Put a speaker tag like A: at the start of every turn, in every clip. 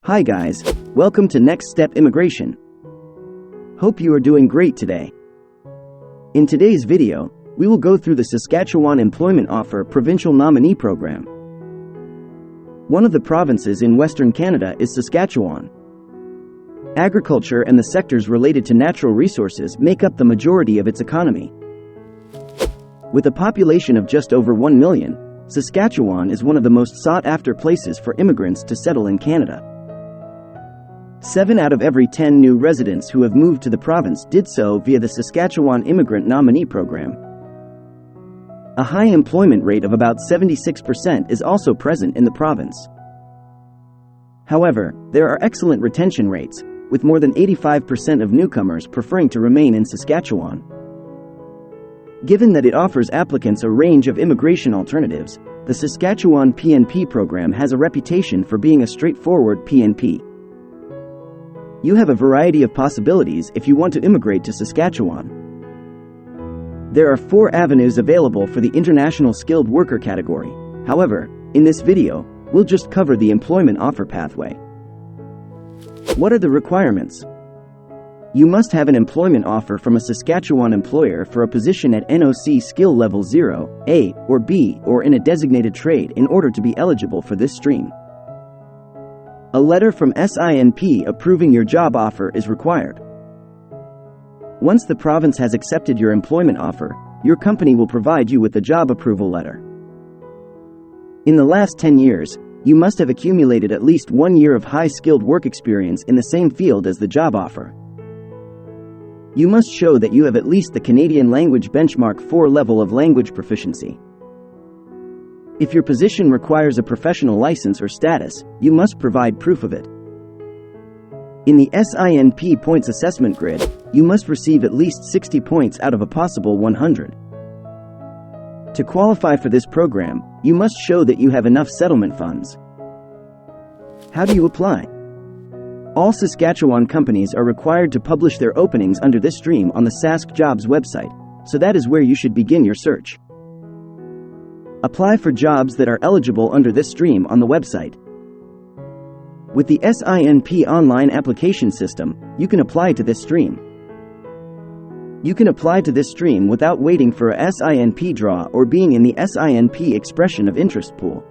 A: Hi guys, welcome to Next Step Immigration. Hope you are doing great today. In today's video, we will go through the Saskatchewan Employment Offer Provincial Nominee Program. One of the provinces in Western Canada is Saskatchewan. Agriculture and the sectors related to natural resources make up the majority of its economy. With a population of just over 1 million, Saskatchewan is one of the most sought-after places for immigrants to settle in Canada. 7 out of every 10 new residents who have moved to the province did so via the Saskatchewan Immigrant Nominee Program. A high employment rate of about 76% is also present in the province. However, there are excellent retention rates, with more than 85% of newcomers preferring to remain in Saskatchewan. Given that it offers applicants a range of immigration alternatives, the Saskatchewan PNP program has a reputation for being a straightforward PNP. You have a variety of possibilities if you want to immigrate to Saskatchewan. There are 4 avenues available for the international skilled worker category. However, in this video, we'll just cover the employment offer pathway. What are the requirements? You must have an employment offer from a Saskatchewan employer for a position at NOC skill level 0, A, or B, or in a designated trade in order to be eligible for this stream. A letter from SINP approving your job offer is required. Once the province has accepted your employment offer, your company will provide you with a job approval letter. In the last 10 years, you must have accumulated at least 1 year of high-skilled work experience in the same field as the job offer. You must show that you have at least the Canadian Language Benchmark 4 level of language proficiency. If your position requires a professional license or status, you must provide proof of it. In the SINP points assessment grid, you must receive at least 60 points out of a possible 100. To qualify for this program, you must show that you have enough settlement funds. How do you apply? All Saskatchewan companies are required to publish their openings under this stream on the Sask Jobs website, so that is where you should begin your search. Apply for jobs that are eligible under this stream on the website. With the SINP online application system, you can apply to this stream. You can apply to this stream without waiting for a SINP draw or being in the SINP expression of interest pool.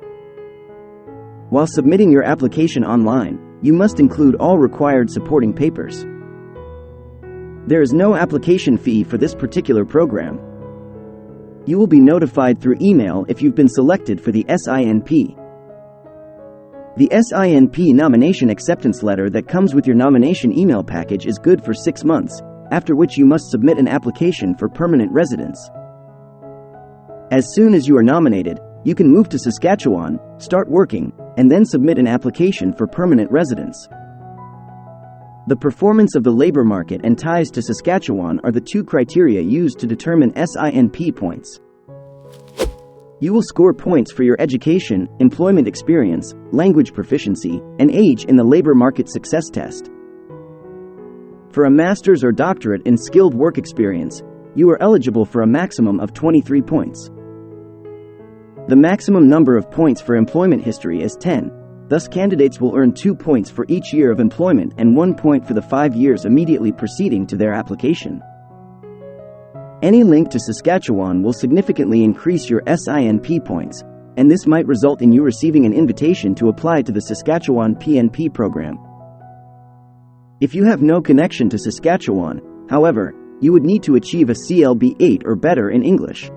A: While submitting your application online, you must include all required supporting papers. There is no application fee for this particular program. You will be notified through email if you've been selected for the SINP. The SINP nomination acceptance letter that comes with your nomination email package is good for 6 months, after which you must submit an application for permanent residence. As soon as you are nominated, you can move to Saskatchewan, start working, and then submit an application for permanent residence. The performance of the labor market and ties to Saskatchewan are the 2 criteria used to determine SINP points. You will score points for your education, employment experience, language proficiency, and age in the labor market success test. For a master's or doctorate in skilled work experience, you are eligible for a maximum of 23 points. The maximum number of points for employment history is 10. Thus, candidates will earn 2 points for each year of employment and 1 point for the 5 years immediately preceding to their application. Any link to Saskatchewan will significantly increase your SINP points, and this might result in you receiving an invitation to apply to the Saskatchewan PNP program. If you have no connection to Saskatchewan, however, you would need to achieve a CLB 8 or better in English.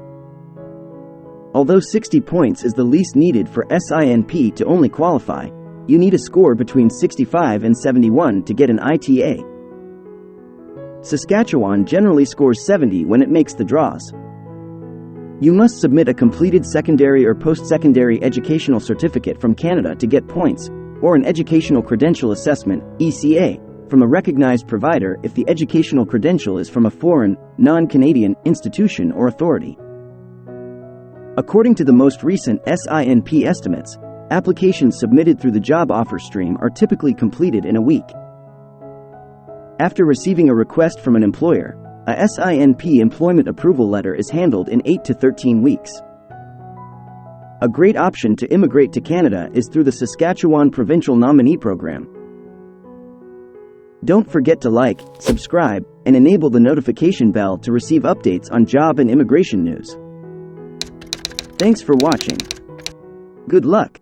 A: Although 60 points is the least needed for SINP to only qualify, you need a score between 65 and 71 to get an ITA. Saskatchewan generally scores 70 when it makes the draws. You must submit a completed secondary or post-secondary educational certificate from Canada to get points, or an Educational Credential Assessment (ECA) from a recognized provider if the educational credential is from a foreign, non-Canadian institution or authority. According to the most recent SINP estimates, applications submitted through the job offer stream are typically completed in a week. After receiving a request from an employer, a SINP employment approval letter is handled in 8 to 13 weeks. A great option to immigrate to Canada is through the Saskatchewan Provincial Nominee Program, Don't forget to like, subscribe, and enable the notification bell to receive updates on job and immigration news. Thanks for watching. Good luck.